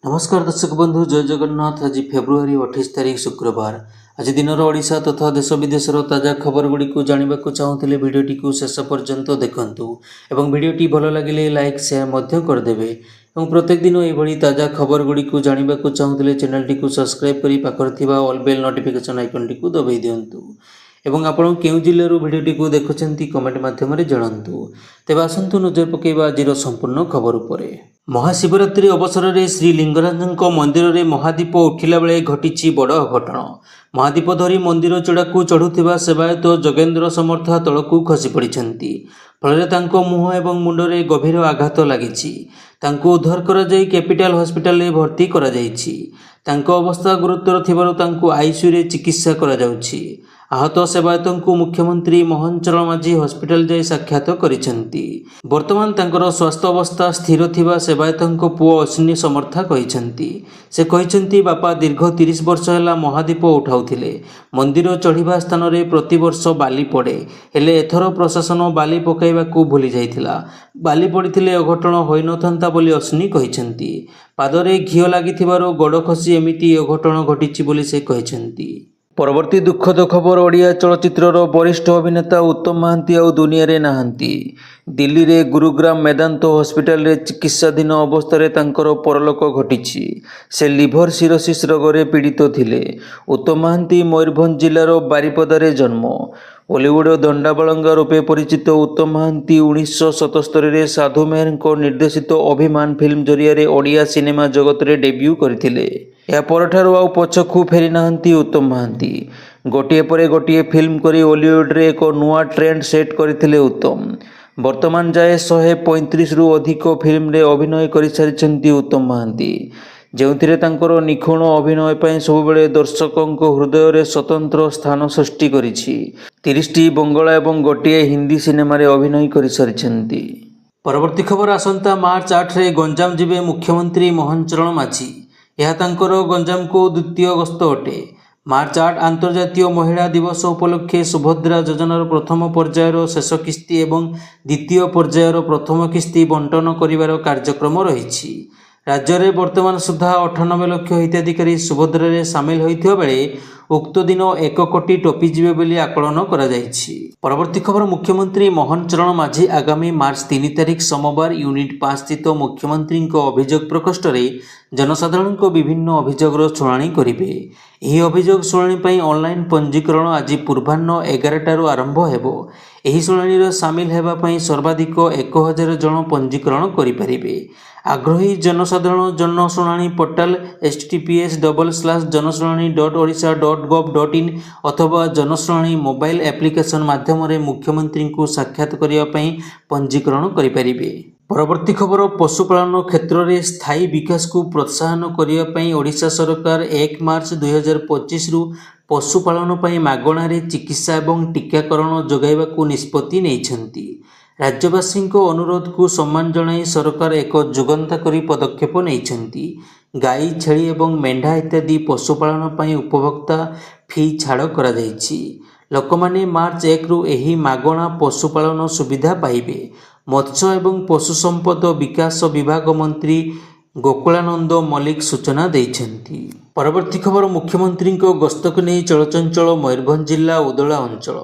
नमस्कार दर्शक बंधु जय जगन्नाथ। आज फेब्रुआरी 28 तारीख शुक्रवार। आज दिन ओडिशा तथा देश विदेशर ताजा खबर गुड़ी को जानवा चाहूले भिडटी को शेष पर्यंत देखु एवं भिडटी भल लगे लाइक शेयर करदेवे और प्रत्येक दिन ये ताजा खबर गुड़ी को जानवा चाहूले चैनल टी सब्सक्राइब कर पाखर ऑल बेल नोटिफिकेशन आइकन टी दबाई दिंतु एवं आपण केउ जिल्लारू भिडटी को देखुंती कमेंट माध्यम जणातु। तेज आसतु नजर पकेबा आज संपूर्ण खबर उपरे। महाशिवरात्रि अवसर में श्री लिंगराज मंदिर में महादीप उठिला बेले घटी बड़ अघटन। महादीप धरी मंदिर चूड़ा को चढ़ुवा सेवायत जोगेन्द्र समर्था तलकू खसी पड़ती फल मुह और मुंडे गभीर आघात लगी। उद्धार कर कैपिटाल हॉस्पिटल में भर्ती कर अवस्था गुरुतर थी आईसीयू चिकित्सा कर आहत सेवायत को मुख्यमंत्री मोहन चरण माझी हॉस्पिटल जाई साक्षात करिसेंती। वर्तमान तांकर स्वास्थ्य अवस्था स्थिर थिबा सेवायत पुओ अश्विनी समर्था कहिसेंती। से कहिसेंती बापा दीर्घ 30 वर्ष है महादीप उठाउथिले। मंदिर चढ़िबा स्थान में प्रतिवर्ष बाली पड़े हेले एथर प्रशासन बाली पकाइबाकू भूली जाइथिला। बाली पड़िथिले अघटन होई नथंता बोली अश्विनी कहिसेंती। पादरे घिओ लागिथिबारो गोड़ खसी एमिति अघटन घटिछि बोली से कहिसेंती। परवर्ती दुखद खबर ओडिया चलचित्रर वरिष्ठ अभिनेता उत्तम महांती आउ दुनिया रे नाहांती। दिल्ली रे गुरुग्राम मेदांत हॉस्पिटल रे चिकित्साधीन अवस्था तांकर परलोक घटिछि। से लिभर सिरोसिस रोग रे पीड़ित थिले। उत्तम महांती मयूरभंज जिलार बारिपदारे जन्म। बॉलीवुड दंडाबलंगा रूपे परिचित उत्तम महांती 1977 साधु मेहर को निर्देशित अभिमान फिल्म जरिया ओडिया सिनेमा जगत रे डेब्यू करथिले। या परठारु आउ पछकू फेरी नाहांती उत्तम महांती। गोटिए परे गोटिए फिल्म करी बॉलीवुड रे एक नुआ ट्रेंड सेट करथिले उत्तम। वर्तमान जाए 135 रु अधिक फिल्म रे अभिनय कर सारिछंती उत्तम महांती, ଯେଉଁଥିରେ ତାଙ୍କର ନିଖୁଣ ଅଭିନୟ ପାଇଁ ସବୁବେଳେ ଦର୍ଶକଙ୍କ ହୃଦୟରେ ସ୍ୱତନ୍ତ୍ର ସ୍ଥାନ ସୃଷ୍ଟି କରିଛି। 30ଟି ବଙ୍ଗଳା ଏବଂ ଗୋଟିଏ ହିନ୍ଦୀ ସିନେମାରେ ଅଭିନୟ କରିସାରିଛନ୍ତି। ପରବର୍ତ୍ତୀ ଖବର ଆସନ୍ତା ମାର୍ଚ୍ଚ 8ରେ ଗଞ୍ଜାମ ଯିବେ ମୁଖ୍ୟମନ୍ତ୍ରୀ ମୋହନ ଚରଣ ମାଝୀ। ଏହା ତାଙ୍କର ଗଞ୍ଜାମକୁ ଦ୍ୱିତୀୟ ଗସ୍ତ ଅଟେ। ମାର୍ଚ୍ଚ 8 ଆନ୍ତର୍ଜାତୀୟ ମହିଳା ଦିବସ ଉପଲକ୍ଷେ ସୁଭଦ୍ରା ଯୋଜନାର ପ୍ରଥମ ପର୍ଯ୍ୟାୟର ଶେଷ କିସ୍ତି ଏବଂ ଦ୍ୱିତୀୟ ପର୍ଯ୍ୟାୟର ପ୍ରଥମ କିସ୍ତି ବଣ୍ଟନ କରିବାର କାର୍ଯ୍ୟକ୍ରମ ରହିଛି। राज्य में वर्तमान सुधा 98 लाख हिताधिकारी सुभद्रा सामिल होता बेले उक्त दिन 1 कोटी टपिजिबे बोली आकलन करा जायछि। परवर्ती खबर मुख्यमंत्री मोहन चरण माझी आगामी मार्च 3 तारीख सोमवार यूनिट 5 स्थित मुख्यमंत्री अभियोग प्रकोष्ठ में जनसाधारण विभिन्न अभियोगर शुणाणी करेंगे। यह अभियोग शुणाणी ऑनलाइन पंजीकरण आज पूर्वाह्न 11 आरंभ हो। यह शुणाणी सामिल होगापी सर्वाधिक 1000 जन पंजीकरण करेंगे। आग्रही जनसाधारण जनशुणाणी पोर्टाल https://जनशुणाणी.odisha.gov.in अथवा जनशुणाणी मोबाइल एप्लिकेशन माध्यम मुख्यमंत्री को साक्षात करने पंजीकरण करेंगे। परवर्ती खबर पशुपालन क्षेत्र में स्थायी विकास को प्रोत्साहन करने ओडिशा सरकार 1 मार्च 2025 रु पशुपालन मागणार चिकित्सा और टीकाकरण जोगाइबा निष्पत्ति नेइछंती। राज्यवासी अनुरोध को सम्मान जनाई सरकार एक जुगंताकारी पदक्षेप नेइछंती। गाई छेली और मेंढा इत्यादि पशुपालन उपभोक्ता फी छाड़ करा जायछि। लोकमाने मार्च 1 रु एही मागणा पशुपालन सुविधा पाइबे। मत्स्य एवं पशु संपद विकास विभाग मंत्री गोकुलानंद मल्लिक सूचना देइछंती। परवर्ती खबर मुख्यमंत्री गस्त को नहीं चलचंचल मयूरभंज जिला उदला अंचल।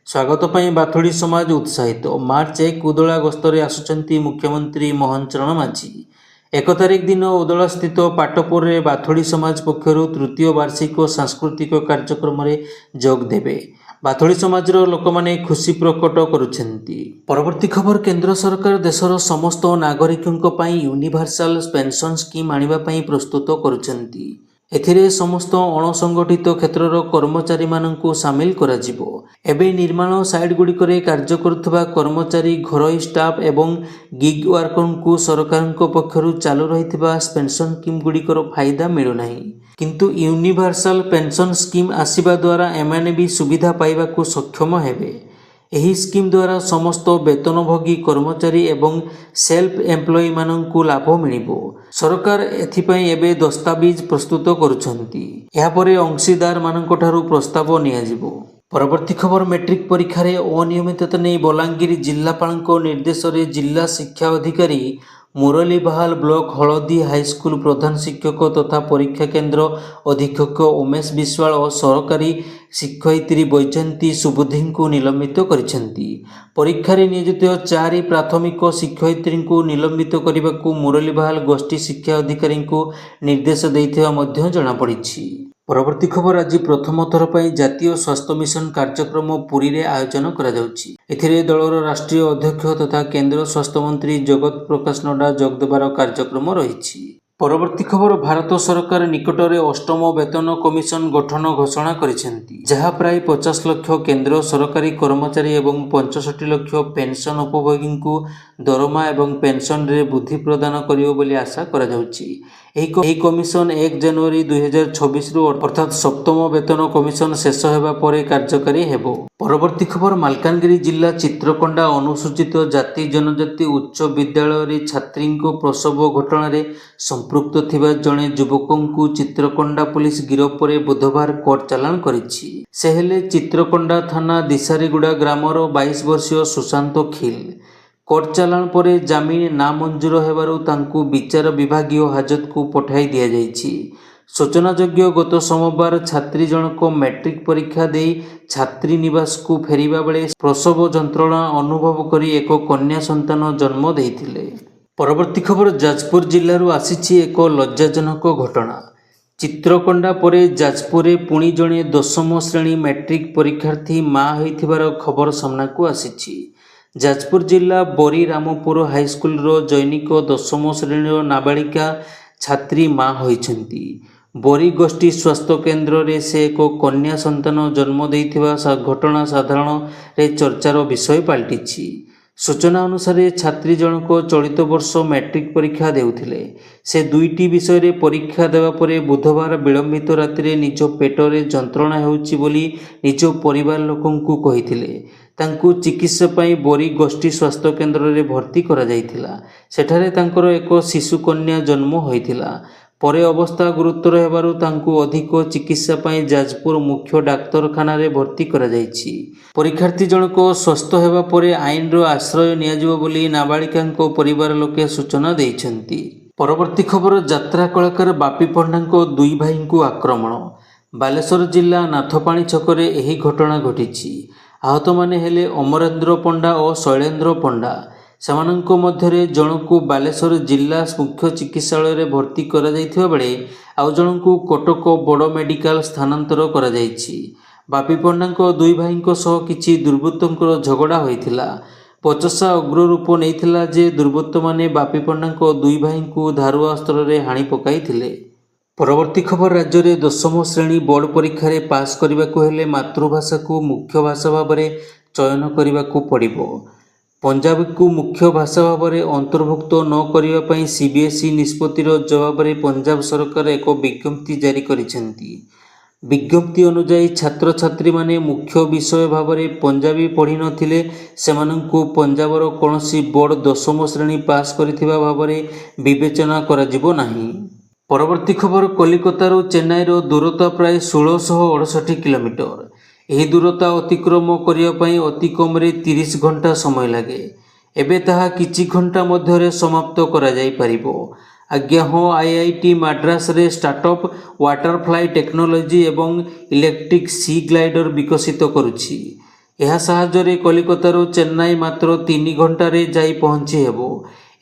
स्वागत पर बाथोड़ी समाज उत्साहित। मार्च 1 उदला गस्तर आसुचंती मुख्यमंत्री मोहन चरण माझी। 1 तारीख दिन उदला स्थित पाटपुर में बाथोड़ी समाज पक्षर तृतीय वार्षिक सांस्कृतिक कार्यक्रम में जोग देवे। बाथोड़ी समाज लोक मैंने खुशी प्रकट करुछंती। परवर्ती खबर केंद्र सरकार देशर समस्त नागरिकों यूनिवर्सल पेंशन स्कीम आनिबा पई प्रस्तुत करुछंती। एथिरे समस्त अणसंगठित क्षेत्रर कर्मचारी माननकु सामिल करा जिवो। एबे निर्माण साइट गुड़िकरे कार्य करुथबा कर्मचारी घरोई स्टाफ एवं गिग वर्करनकु सरकारनक पक्षरु चालू रहितबा पेंशन स्कीम गुड़िकर फायदा मिलु नाही। किंतु यूनिवर्सल पेंशन स्कीम आसीबा द्वारा एमाने भी सुविधा पाइबाकु सक्षम हेबे। एही स्कीम द्वारा समस्त वेतनभोगी कर्मचारी एवं सेल्फ एम्प्लॉय माननकु लाभ मिलिबो। सरकार एथिपई एबे दस्तावेज प्रस्तुत करुछंती। एहा परे अंशीदार माननकठारु प्रस्ताव नियाजिबो। परवर्ती खबर मैट्रिक परीक्षा रे अनियमितता नहीं बलांगीर जिलापाल निर्देश में जिला शिक्षा अधिकारी मुरली बहाल ब्लॉक हलदी हाईस्कूल प्रधान शिक्षक तथा परीक्षा केन्द्र अधीक्षक उमेश विश्वाल और सरकारी शिक्षयित्री बैजयंती सुबुद्धि को निलंबित करिसेंती। परीक्षा नियोजित 4 प्राथमिक शिक्षयित्री को निलंबित करने को मुरली बहाल गोष्ठी शिक्षा अधिकारी को निर्देश देइथिबा मध्य जଣାपड़िछि। परवर्ती खबर आज प्रथम थर पर जातीय स्वास्थ्य मिशन कार्यक्रम पुरी रे आयोजन करा जाउछि। एथिरे दलर राष्ट्रीय अध्यक्ष तथा केंद्र स्वास्थ्य मंत्री जगत प्रकाश नड्डा जोग देबार कार्यक्रम रहिछि। परवर्ती खबर भारत सरकार निकटरे अष्टम वेतन कमिशन गठन घोषणा करिसेंती, जहा प्राय 50 लाख केंद्र सरकारी कर्मचारी एवं 65 लाख पेंशन उपभोगी को दरमा एवं पेंशन रे वृद्धि प्रदान करियो बोली आशा करा जाउछि। एही कमिशन 1 जनवरी 2026 रु अर्थात सप्तम वेतन कमिशन शेष हेबा परे कार्यकारी हेबो। परवर्ती खबर मालकानगिरी जिला चित्रकोंडा अनुसूचित जाति जनजाति उच्च विद्यालय रे छात्री को प्रसव घटना रे संपृक्त थिबा जणे युवकों को चित्रकोंडा पुलिस गिरफ परे बुधवार कोर्ट चालान करिछि। से हेले चित्रकोंडा थाना दिसारीगुड़ा ग्रामर 22 वर्षीय सुशांत खिल। कोर्ट चालान परे जामिन नामंजूर हेबारु तांकु विचार विभागीय हाजत को पठाई दिया जाइछि। सूचनायोग्य गत सोमवार छात्री जनक मैट्रिक परीक्षा दे छात्री निवास को फेरिबा बेले प्रसव जंत्रणा अनुभव करी एक कन्या संतान जन्म देइथिले। परवर्ती खबर जाजपुर जिल्लारू आसीछि एक लज्जाजनक घटना। चित्रकोंडा परे जाजपुरे पुणी जणे 10म श्रेणी मैट्रिक परीक्षार्थी मां होइथिबार खबर सामना को आसीछि। जाजपुर जिला बोरी रामपुर हाईस्कूल जैनिक 10म श्रेणी नाबालिका छात्री मां होइछंती। बोरी गोष्ठी स्वास्थ्य केन्द्र रे से एक कन्या संतान जन्म देइथिबा घटना साधारण रे चर्चार विषय पाल्टिछि। सूचना अनुसार छात्री जनक चलित वर्ष मैट्रिक परीक्षा देउथिले। से 2टी विषय रे परीक्षा देवा परे बुधवार विलंबित राति निज पेटरे जंत्रणा हेउछि बोली निज परिवार लोकं को कहिथिले। तांकु चिकित्सा पाई बोरी गोष्ठी स्वास्थ्य केन्द्र रे भर्ती करा जाइथिला। सेठारे तांकर एक शिशु कन्या जन्म होइथिला। परे अवस्था गुरुतर हेबारु तांकु अधिक चिकित्सा पाई जाजपुर मुख्य डाक्तरखाना रे भर्ती करा जाइछि। परीक्षार्थी जनक स्वस्थ हेबा परे आईन रो आश्रय नियाजिबो बोली नाबालिकांको परिवार लोके सूचना दैछंती। परवर्ती खबर यात्रा कलाकार बापी पंडांको 2 भाईंको आक्रमण। बालेश्वर जिला नाथपाणी छकरे एही घटना घटिछि। आहत माने हेले अमरेंद्र पंडा और शैलेंद्र पंडा। सेमानंको मध्यरे जणकु बालेश्वर जिला मुख्य चिकित्सालय रे भर्ती करा जाइथिबा बेले आउ जणकु कटक बड़ मेडिकल स्थानांतर करा जाइछि। बापी पंडांको 2 भाईंको सह किछि दुर्बृत्तंकर झगड़ा होइथिला। पचसा अग्र रूप नेइथिला जे दुर्बृत्त माने बापी पंडांको 2 भाईंको धारुआ अस्त्र रे हाणी पकाइथिले। परवर्ती खबर राज्य में 10म श्रेणी बोर्ड परीक्षा रे पास करने को हेले मातृभाषा को मुख्य भाषा भाव में चयन करने को पड़िबो। पंजाब को मुख्य भाषा भाव में अंतर्भुक्त न करने सीबीएसई निष्पत्तिर जवाब में पंजाब सरकार एक विज्ञप्ति जारी करिसेंती। विज्ञप्ति अनुसार छात्र छात्री माने मुख्य विषय भाव में पंजाबी पढ़ी नथिले सेमानंकु पंजाबर कौनसी बोर्ड 10म श्रेणी पास करिथिबा भाव में विवेचना कराजिबो नाही। परवर्ती खबर कलिकतारू चेन्नईर दूरता प्राय 1668 किलोमीटर। यह दूरता अतिक्रम करने अति कम 30 घंटा समय लगे। एबे ताहा किछि घंटा मध्यरे समाप्त करा जाई परिबो। आज्ञा हाँ, आईआईटी माड्रास रे स्टार्टअप वाटरफ्लाई टेक्नोलोजी एवं इलेक्ट्रिक सी ग्लाइडर विकसित करुछि। यह साहाय्य कलिकतारू चेन्नई मात्र 3 घंटे जाई पहुँची हेबो।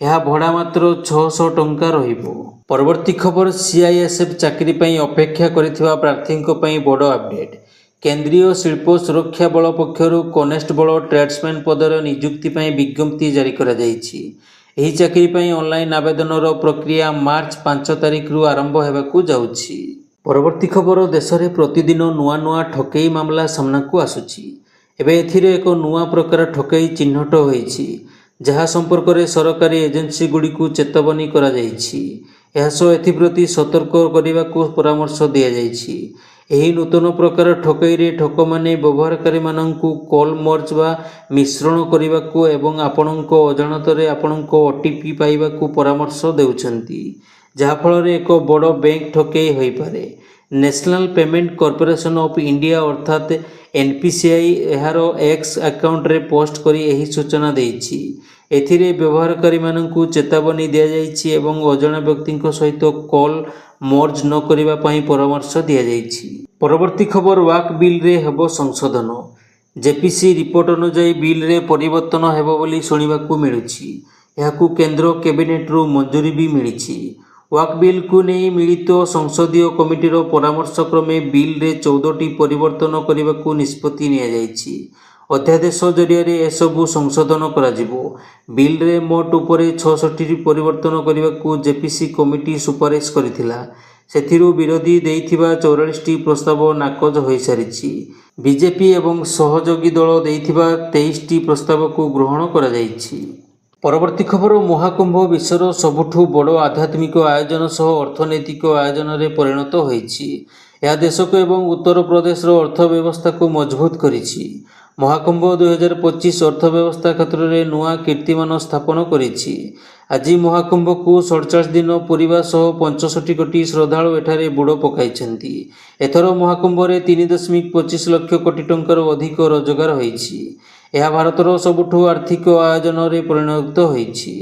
यह भड़ा मात्र 600 टंका रहिबो। परवर्ती खबर सीआईएसएफ चाकरी पाई अपेक्षा करिथिबा प्रार्थींको पाई बड़ अपडेट। केंद्रीय शिल्प सुरक्षा बल पक्षरु कनेस्टेबल ट्रेड्समैन पदर नियुक्ति पाई विज्ञप्ति जारी करा जाइछि। एही चाकरी पाई ऑनलाइन आवेदनर प्रक्रिया मार्च 5 तारिख रु आरंभ हेबाकू जाउछि। परवर्ती खबर देश में प्रतिदिन नुआ नुआ ठकई मामला सामना को आसुछि। एबे एथिरे एक नुआ प्रकार ठकई चिन्हट होइछि, जहाँ संपर्क में सरकारी एजेंसी गुड़ी को चेतावनी करा जाइछि। एहासो एथिप्रति सतर्क करने को परामर्श दिया जाइछि। एही नूतन प्रकार ठकई रे ठक माने व्यवहारकारी माननकु कॉल मर्ज बा मिश्रण करने को एवं आपणको अजाणतरे आपणको ओटीपी पाइबा को परामर्श देउछंती, जहाँ फल रे एक बड़ बैंक ठकई होई पारे। National payment corporation of India ଅର୍ଥାତ୍ NPCI ଏହାର ଏକ୍ସ ଆକାଉଣ୍ଟରେ ପୋଷ୍ଟ କରି ଏହି ସୂଚନା ଦେଇଛି। ଏଥିରେ ବ୍ୟବହାରକାରୀମାନଙ୍କୁ ଚେତାବନୀ ଦିଆଯାଇଛି ଏବଂ ଅଜଣା ବ୍ୟକ୍ତିଙ୍କ ସହିତ କଲ୍ ମର୍ଜ ନ କରିବା ପାଇଁ ପରାମର୍ଶ ଦିଆଯାଇଛି। ପରବର୍ତ୍ତୀ ଖବର ୱାକ୍ ବିଲ୍ରେ ହେବ ସଂଶୋଧନ। JPC ରିପୋର୍ଟ ଅନୁଯାୟୀ ବିଲ୍ରେ ପରିବର୍ତ୍ତନ ହେବ ବୋଲି ଶୁଣିବାକୁ ମିଳୁଛି। ଏହାକୁ କେନ୍ଦ୍ର କ୍ୟାବିନେଟ୍ରୁ ମଞ୍ଜୁରୀ ବି ମିଳିଛି। ୱାକ୍ ବିଲ୍କୁ ନେଇ ମିଳିତ ସଂସଦୀୟ କମିଟିର ପରାମର୍ଶ କ୍ରମେ ବିଲ୍ରେ 14ଟି ପରିବର୍ତ୍ତନ କରିବାକୁ ନିଷ୍ପତ୍ତି ନିଆଯାଇଛି। ଅଧ୍ୟାଦେଶ ଜରିଆରେ ଏସବୁ ସଂଶୋଧନ କରାଯିବ। ବିଲ୍ରେ ମୋଟ ଉପରେ 66ଟି ପରିବର୍ତ୍ତନ କରିବାକୁ JPC କମିଟି ସୁପାରିଶ କରିଥିଲା। ସେଥିରୁ ବିରୋଧୀ ଦେଇଥିବା 44ଟି ପ୍ରସ୍ତାବ ନାକଚ ହୋଇସାରିଛି। ବିଜେପି ଏବଂ ସହଯୋଗୀ ଦଳ ଦେଇଥିବା 23ଟି ପ୍ରସ୍ତାବକୁ ଗ୍ରହଣ କରାଯାଇଛି। ପରବର୍ତ୍ତୀ ଖବର ମହାକୁମ୍ଭ ବିଶ୍ୱର ସବୁଠୁ ବଡ଼ ଆଧ୍ୟାତ୍ମିକ ଆୟୋଜନ ସହ ଅର୍ଥନୈତିକ ଆୟୋଜନରେ ପରିଣତ ହୋଇଛି। ଏହା ଦେଶକୁ ଏବଂ ଉତ୍ତରପ୍ରଦେଶର ଅର୍ଥବ୍ୟବସ୍ଥାକୁ ମଜବୁତ କରିଛି। ମହାକୁମ୍ଭ 2025 ଅର୍ଥବ୍ୟବସ୍ଥା କ୍ଷେତ୍ରରେ ନୂଆ କୀର୍ତ୍ତିମାନ ସ୍ଥାପନ କରିଛି। ଆଜି ମହାକୁମ୍ଭକୁ 47 ଦିନ ପୂରିବା ସହ 65 କୋଟି ଶ୍ରଦ୍ଧାଳୁ ଏଠାରେ ବୁଡ଼ ପକାଇଛନ୍ତି। ଏଥର ମହାକୁମ୍ଭରେ 3.25 ଲକ୍ଷ କୋଟି ଟଙ୍କାରୁ ଅଧିକ ରୋଜଗାର ହୋଇଛି। ଏହା ଭାରତର ସବୁଠୁ ଆର୍ଥିକ ଆୟୋଜନରେ ପରିଣତ ହୋଇଛି।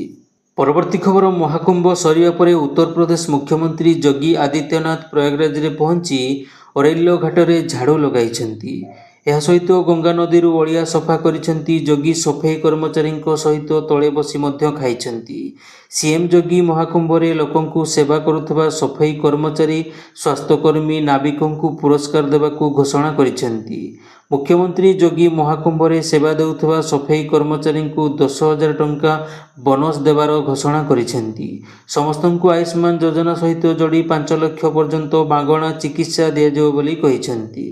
ପରବର୍ତ୍ତୀ ଖବର ମହାକୁମ୍ଭ ସରିବା ପରେ ଉତ୍ତରପ୍ରଦେଶ ମୁଖ୍ୟମନ୍ତ୍ରୀ ଯୋଗୀ ଆଦିତ୍ୟନାଥ ପ୍ରୟାଗରାଜରେ ପହଞ୍ଚି ଅରଲ୍ୟ ଘାଟରେ ଝାଡ଼ୁ ଲଗାଇଛନ୍ତି। ଏହା ସହିତ ଗଙ୍ଗା ନଦୀରୁ ଅଳିଆ ସଫା କରିଛନ୍ତି। ଯୋଗୀ ସଫେଇ କର୍ମଚାରୀଙ୍କ ସହିତ ତଳେ ବସି ମଧ୍ୟ ଖାଇଛନ୍ତି। CM ଯୋଗୀ ମହାକୁମ୍ଭରେ ଲୋକଙ୍କୁ ସେବା କରୁଥିବା ସଫେଇ କର୍ମଚାରୀ, ସ୍ୱାସ୍ଥ୍ୟକର୍ମୀ, ନାବିକଙ୍କୁ ପୁରସ୍କାର ଦେବାକୁ ଘୋଷଣା କରିଛନ୍ତି। ମୁଖ୍ୟମନ୍ତ୍ରୀ ଯୋଗୀ ମହାକୁମ୍ଭରେ ସେବା ଦେଉଥିବା ସଫେଇ କର୍ମଚାରୀଙ୍କୁ 10,000 ଟଙ୍କା ବୋନସ ଦେବାର ଘୋଷଣା କରିଛନ୍ତି। ସମସ୍ତଙ୍କୁ ଆୟୁଷ୍ମାନ ଯୋଜନା ସହିତ ଯୋଡ଼ି 5 ଲକ୍ଷ ପର୍ଯ୍ୟନ୍ତ ମାଗଣା ଚିକିତ୍ସା ଦିଆଯିବ ବୋଲି କହିଛନ୍ତି।